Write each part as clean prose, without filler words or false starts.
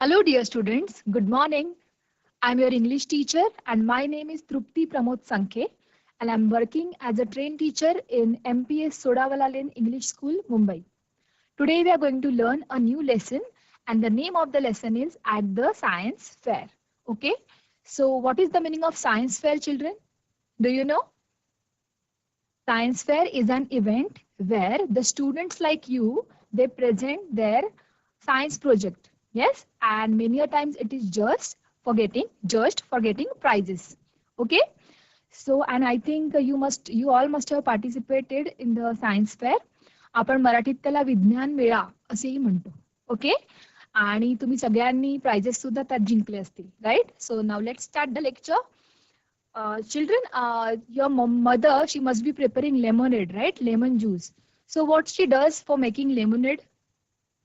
Hello, dear students. Good morning. I'm your English teacher, and my name is Trupti Pramod Sankhe, and I'm working as a trained teacher in MPS Sodawala Lane English School, Mumbai. Today, we are going to learn a new lesson, and the name of the lesson is At the Science Fair. Okay, so what is the meaning of science fair, children? Do you know? Science fair is an event where the students like you they present their science project. Yes, and many a times it is just for getting prizes. Okay, so and I think you all must have participated in the science fair. आपण मराठीत त्याला विज्ञान मेळा असेही म्हणतो. Okay आणि तुम्ही सगळ्यांनी प्राइजेस सुद्धा त्यात जिंकले असतील, right? So now let's start the lecture. Children, your mother, she must be preparing lemonade, right? Lemon juice. So what she does for making lemonade?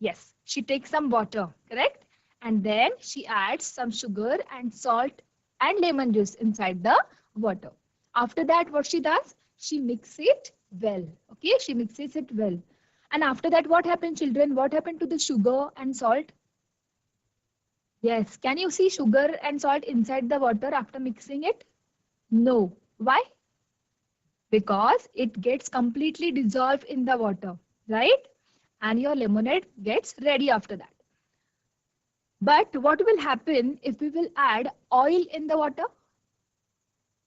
Yes, she takes some water, correct? And then she adds some sugar and salt and lemon juice inside the water. After that, what she does? She mixes it well. Okay, she mixes it well. And after that, what happened, children? What happened to the sugar and salt? Yes, can you see sugar and salt inside the water after mixing it? No. Why? Because it gets completely dissolved in the water, right? And your lemonade gets ready after that. But what will happen if we will add oil in the water?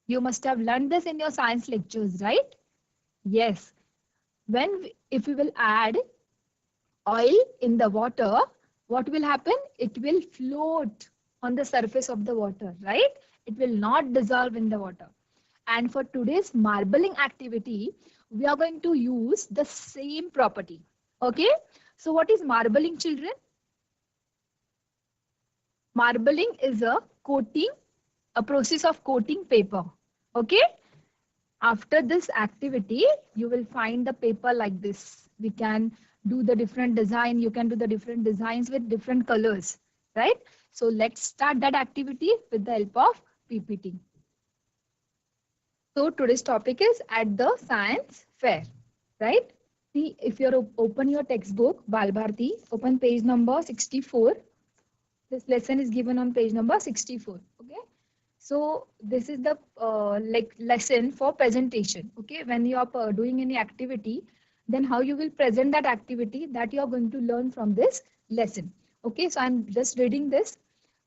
You must have learned this in your science lectures, right? Yes. If we will add oil in the water, what will happen? It will float on the surface of the water, right? It will not dissolve in the water. And for today's marbling activity, we are going to use the same property. Okay. So what is marbling, children? Marbling is a process of coating paper. Okay. After this activity, you will find the paper like this. We can do the different design. You can do the different designs with different colors, right? So let's start that activity with the help of PPT. So today's topic is at the science fair, right? See, if you open your textbook, Ebalbharati, open page number 64. This lesson is given on page number 64. Okay. So this is the lesson for presentation. Okay. When you are doing any activity, then how you will present that activity that you are going to learn from this lesson. Okay. So I'm just reading this.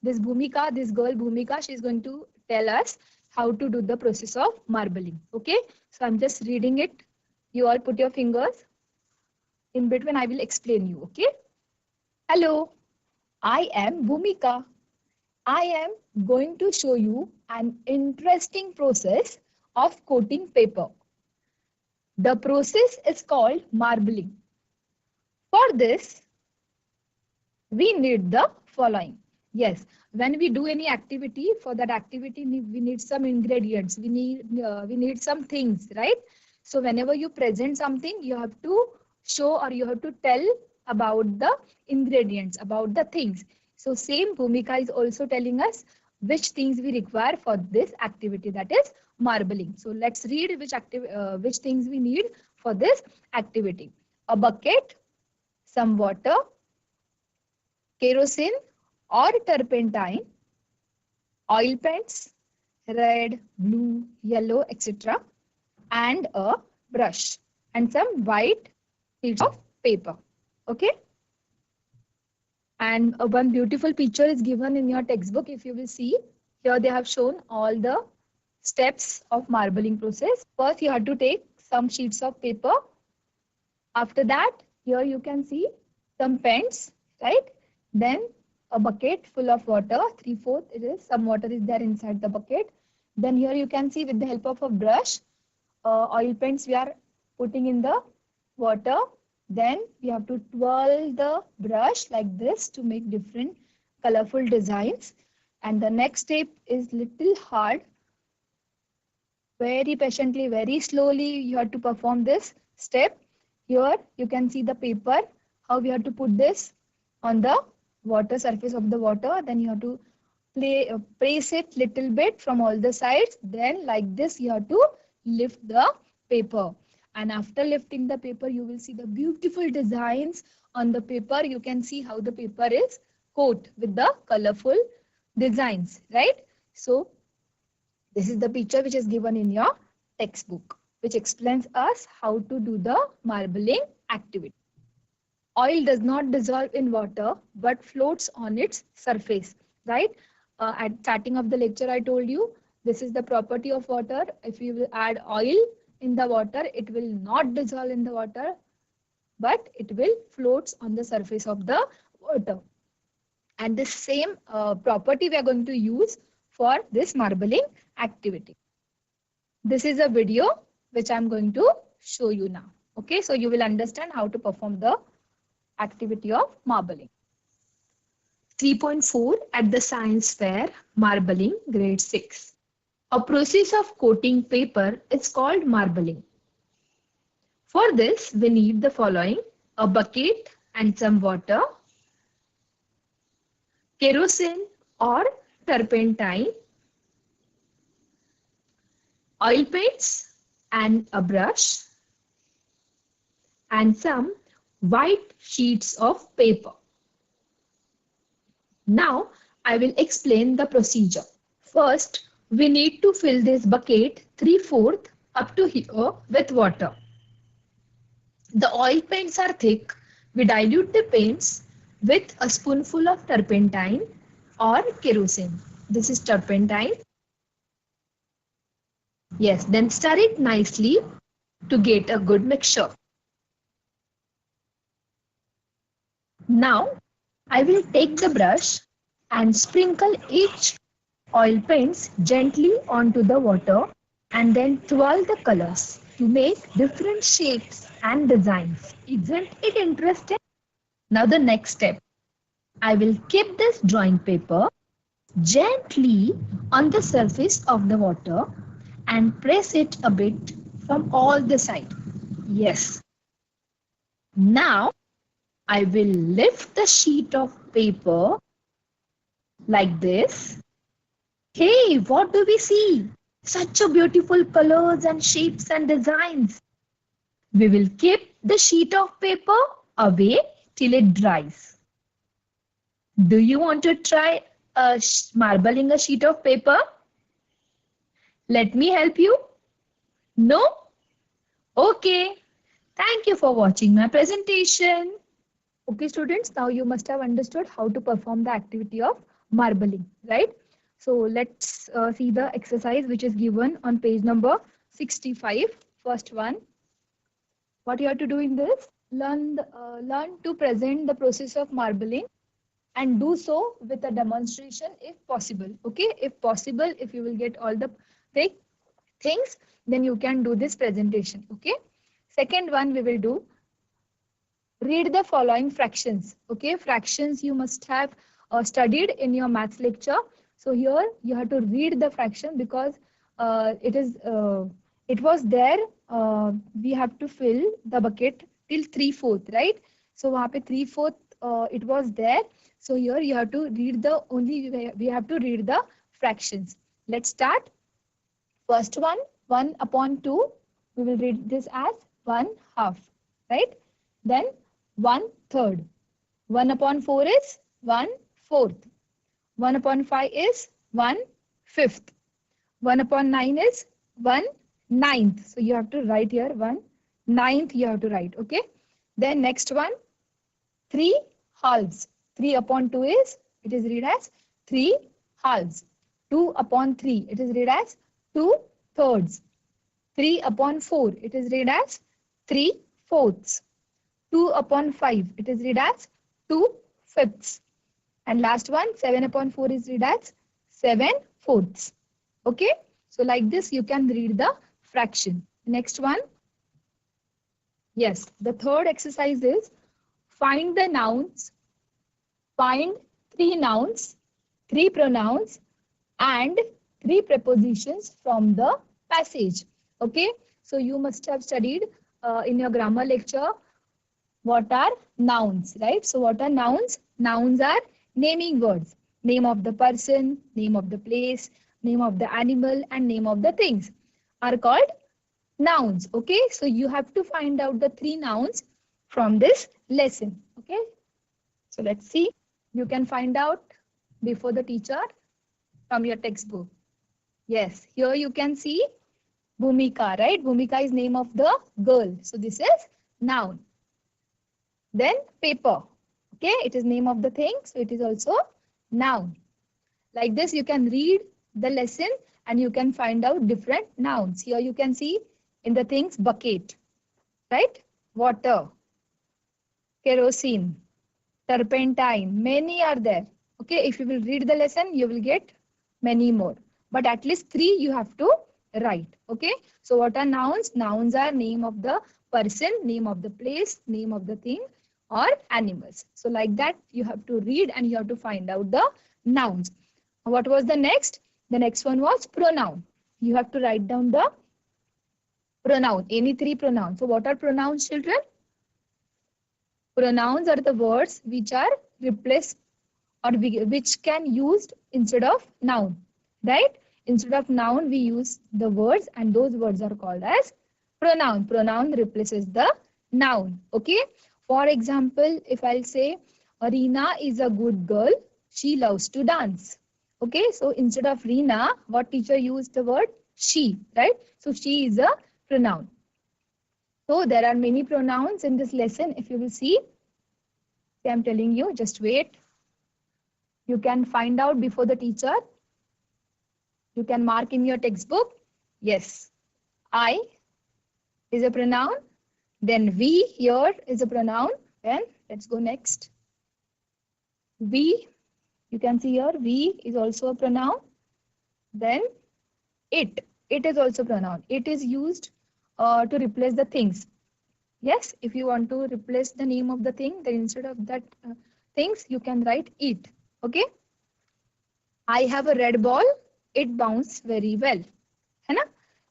This Bhumika, this girl Bhumika, she is going to tell us how to do the process of marbling. Okay. So I'm just reading it. You all put your fingers. In between, I will explain you. Okay. Hello. I am Bhumika. I am going to show you an interesting process of coating paper. The process is called marbling. For this, we need the following. Yes, when we do any activity, for that activity, we need some ingredients. We need some things, right? So whenever you present something, you have to show or you have to tell about the ingredients, about the things. So same Bhumika is also telling us which things we require for this activity, that is marbling. So let's read which things we need for this activity. A bucket, some water, kerosene or turpentine, oil paints, red, blue, yellow, etc. and a brush and some white sheets of paper. Okay. And one beautiful picture is given in your textbook. If you will see, here they have shown all the steps of marbling process. First, you have to take some sheets of paper. After that, here you can see some pens, right? Then a bucket full of water, 3/4 it is, some water is there inside the bucket. Then here you can see with the help of a brush, oil paints we are putting in the water. Then we have to twirl the brush like this to make different colorful designs. And the next step is little hard. Very patiently, very slowly you have to perform this step. Here you can see the paper, how we have to put this on the water, surface of the water. Then you have to press it little bit from all the sides. Then like this you have to lift the paper. And after lifting the paper, you will see the beautiful designs on the paper. You can see how the paper is coat with the colorful designs, right? So this is the picture which is given in your textbook, which explains us how to do the marbling activity. Oil does not dissolve in water but floats on its surface, right? At starting of the lecture, I told you this is the property of water. If you will add oil in the water, it will not dissolve in the water, but it will floats on the surface of the water. And this same property we are going to use for this marbling activity. This is a video which I'm going to show you now. Okay, so you will understand how to perform the activity of marbling. 3.4 at the science fair, marbling, grade 6. A process of coating paper is called marbling. For this, we need the following: a bucket and some water, kerosene or turpentine, oil paints and a brush, and some white sheets of paper. Now, I will explain the procedure. First, we need to fill this bucket 3/4 up to here with water. The oil paints are thick. We dilute the paints with a spoonful of turpentine or kerosene. This is turpentine. Yes, then stir it nicely to get a good mixture. Now, I will take the brush and sprinkle each oil paints gently onto the water and then twirl the colors to make different shapes and designs. Isn't it interesting? Now the next step. I will keep this drawing paper gently on the surface of the water and press it a bit from all the sides. Yes. Now I will lift the sheet of paper like this. Hey, what do we see? Such a beautiful colors and shapes and designs. We will keep the sheet of paper away till it dries. Do you want to try marbling a sheet of paper? Let me help you. No? Okay. Thank you for watching my presentation. Okay, students, now you must have understood how to perform the activity of marbling, right? So let's see the exercise which is given on page number 65. First one. What you have to do in this? Learn to present the process of marbling and do so with a demonstration if possible. Okay, if possible, if you will get all the things, then you can do this presentation. Okay. Second one we will do. Read the following fractions. Okay, fractions you must have studied in your maths lecture. So here you have to read the fraction because it was there. We have to fill the bucket till 3/4, right? So वहाँ पे 3/4 it was there. So here you have to read we have to read the fractions. Let's start. First one, 1/2. We will read this as 1/2, right? Then 1/3. 1/4 is 1/4. 1/5 is 1/5. 1/9 is 1/9. So you have to write here 1/9 you have to write. Okay. Then next one, 3/2. 3/2 is, it is read as 3/2. 2/3, it is read as 2/3. 3/4, it is read as 3/4. 2/5, it is read as 2/5. And last one, 7/4 is read as 7/4. Okay. So like this, you can read the fraction. Next one. Yes, the third exercise is find the nouns. Find 3 nouns, 3 pronouns, and 3 prepositions from the passage. Okay. So you must have studied in your grammar lecture what are nouns, right? So what are nouns? Nouns are naming words. Name of the person, name of the place, name of the animal, and name of the things are called nouns. Okay. So you have to find out the 3 nouns from this lesson. Okay. So let's see. You can find out before the teacher from your textbook. Yes, here you can see Bhumika, right? Bhumika is name of the girl. So this is noun. Then paper. Okay, it is name of the thing. So it is also noun. Like this, you can read the lesson and you can find out different nouns. Here you can see in the things bucket, right? Water, kerosene, turpentine, many are there. Okay, if you will read the lesson, you will get many more. But at least 3 you have to write. Okay, so what are nouns? Nouns are name of the person, name of the place, name of the thing or animals. So like that, you have to read and you have to find out the nouns. What was the next? The next one was pronoun. You have to write down the pronoun, any 3 pronouns. So what are pronouns, children? Pronouns are the words which are replaced or which can used instead of noun, right? Instead of noun, we use the words and those words are called as pronoun. Pronoun replaces the noun, okay? For example, if I'll say, Reena is a good girl, she loves to dance. Okay, so instead of Reena, what teacher used the word she, right? So she is a pronoun. So there are many pronouns in this lesson. If you will see, I'm telling you, just wait. You can find out before the teacher. You can mark in your textbook. Yes, I is a pronoun. Then we here is a pronoun. Then let's go next. We, you can see here, we is also a pronoun. Then it is also pronoun. It is used to replace the things. Yes, if you want to replace the name of the thing, then instead of that things, you can write it. Okay. I have a red ball. It bounced very well. Hai na?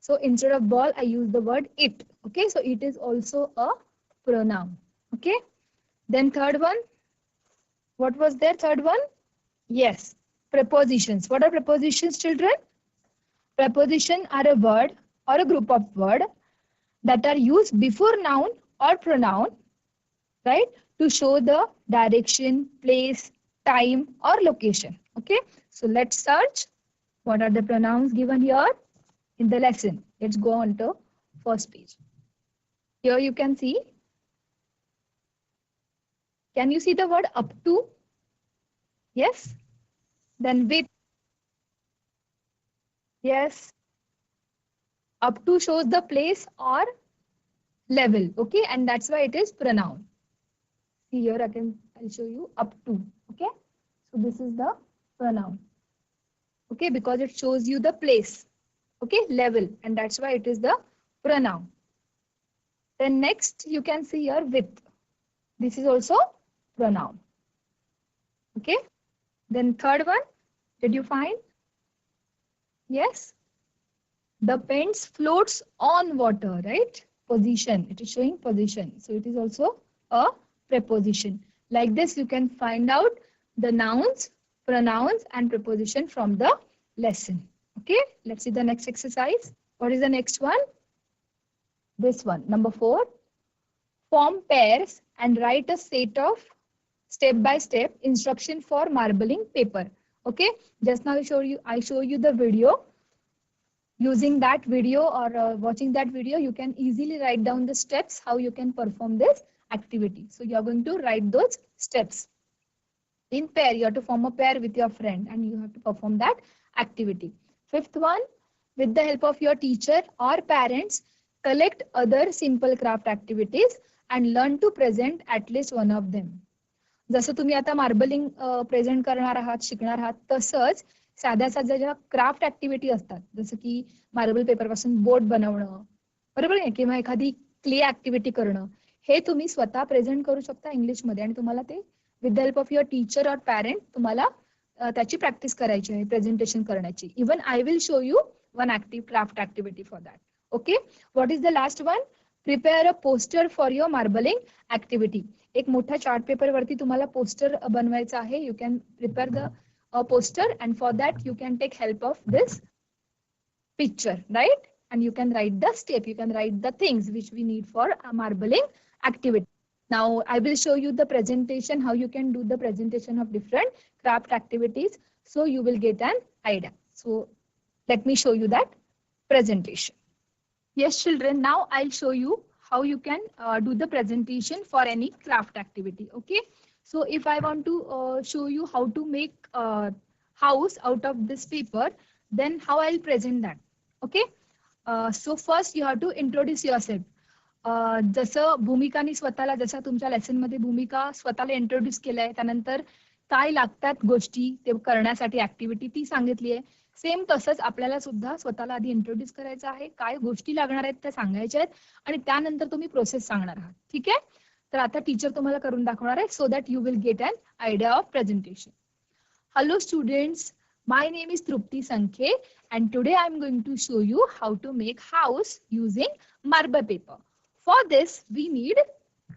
So instead of ball, I use the word it. Okay. So it is also a pronoun. Okay. Then third one. What was there? Third one? Yes. Prepositions. What are prepositions, children? Preposition are a word or a group of words that are used before noun or pronoun, right, to show the direction, place, time, or location. Okay, so let's search what are the pronouns given here in the lesson. Let's go on to first page. Here you can see. Can you see the word up to? Yes. Then with. Yes. Up to shows the place or level. Okay, and that's why it is pronoun. See here, I'll show you up to. Okay, so this is the pronoun. Okay, because it shows you the place. Okay, level, and that's why it is the pronoun. Then next you can see here with. This is also pronoun. Okay, then third one, did you find? Yes, the pen floats on water, right? Position, it is showing position. So it is also a preposition. Like this, you can find out the nouns, pronouns, and preposition from the lesson. Okay, let's see the next exercise. What is the next one? This one, number 4. Form pairs and write a set of step-by-step instruction for marbling paper. Okay, just now I show you the video. Using that video or watching that video, you can easily write down the steps how you can perform this activity. So you are going to write those steps. In pair, you have to form a pair with your friend and you have to perform that activity. Fifth one, with the help of your teacher or parents, collect other simple craft activities and learn to present at least one of them. जसं तुम्ही आता marbling present करणार आहात, शिकणार आहात, तसंच साध्या साध्या ज्या क्राफ्ट ऍक्टिव्हिटी असतात, जसं की मार्बल पेपर पासून बोट बनवणं, बरोबर आहे, किंवा एखादी क्ले ऍक्टिव्हिटी करणं, हे तुम्ही स्वतः प्रेझेंट करू शकता इंग्लिशमध्ये आणि तुम्हाला ते with the help of your teacher और पॅरेंट तुम्हाला त्याची प्रॅक्टिस करायची आहे, प्रेझेंटेशन करण्याची. Even I will show you one craft activity for that. Okay, what is the last one? Prepare a poster for your marbling activity. एक मोठा chart paper वरती तुम्हाला पोस्टर बनवायचा आहे. You can prepare the poster and for that you can take help of this picture, right? And you can write the step, you can write the things which we need for a marbling activity. Now I will show you the presentation, how you can do the presentation of different craft activities. So you will get an idea. So let me show you that presentation. Yes, children, now I'll show you how you can do the presentation for any craft activity. Okay. So if I want to show you how to make a house out of this paper, then how I'll present that. Okay. So first you have to introduce yourself. जसं भूमिकानी स्वतःला जसं तुमच्या लेसनमध्ये भूमिका स्वतःला introduce केलंय त्यानंतर काय लागतात गोष्टी ते करण्यासाठी ऍक्टिव्हिटी ती सांगितली आहे. सेम तसंच आपल्याला सुद्धा स्वतःला आधी इंट्रोड्यूस करायचं आहे, काय गोष्टी लागणार आहेत त्या सांगायच्या आहेत आणि त्यानंतर तुम्ही प्रोसेस सांगणार आहात. ठीक आहे. तर आता टीचर तुम्हाला करून दाखवणार आहे so that you will get an idea of presentation. Hello students, my name is Trupti Sankhe and today I am going to show you how to make house using marble paper. For this we need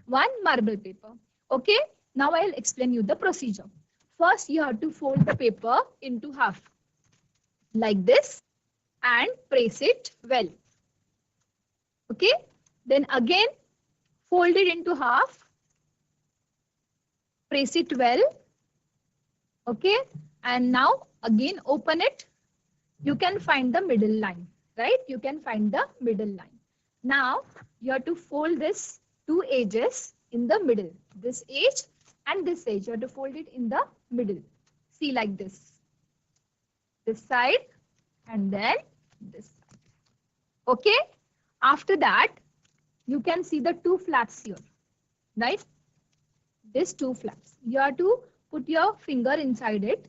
one marble paper. Okay, now I'll explain you the procedure. First you have to fold the paper into half like this and press it well. Okay, then again fold it into half, press it well. Okay, and now again open it. You can find the middle line, right? You can find the middle line. Now you have to fold this two edges in the middle, this edge and this edge. You have to fold it in the middle. See, like this side and then this side. Okay, after that you can see the two flaps here, right? These two flaps. You have to put your finger inside it,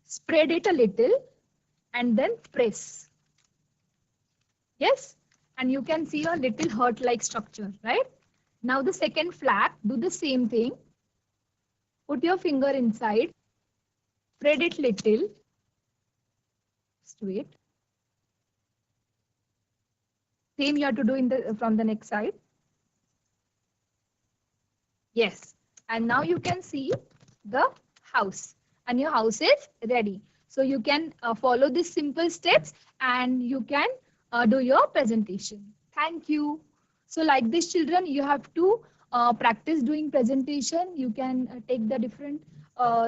spread it a little and then press. Yes, and you can see a little heart-like structure, right? Now the second flap, do the same thing. Put your finger inside, spread it little, just wait. Same you have to do in the from the next side. Yes, and now you can see the house and your house is ready. So you can follow these simple steps and you can do your presentation. Thank you. So like this children, you have to practice doing presentation. You can take the different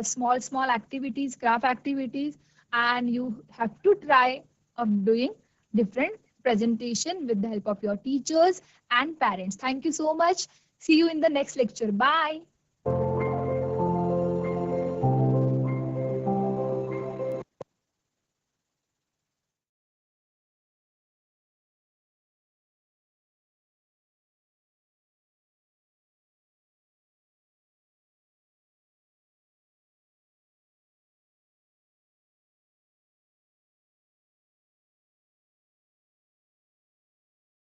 small activities, craft activities, and you have to try of doing different presentation with the help of your teachers and parents. Thank you so much. See you in the next lecture. Bye.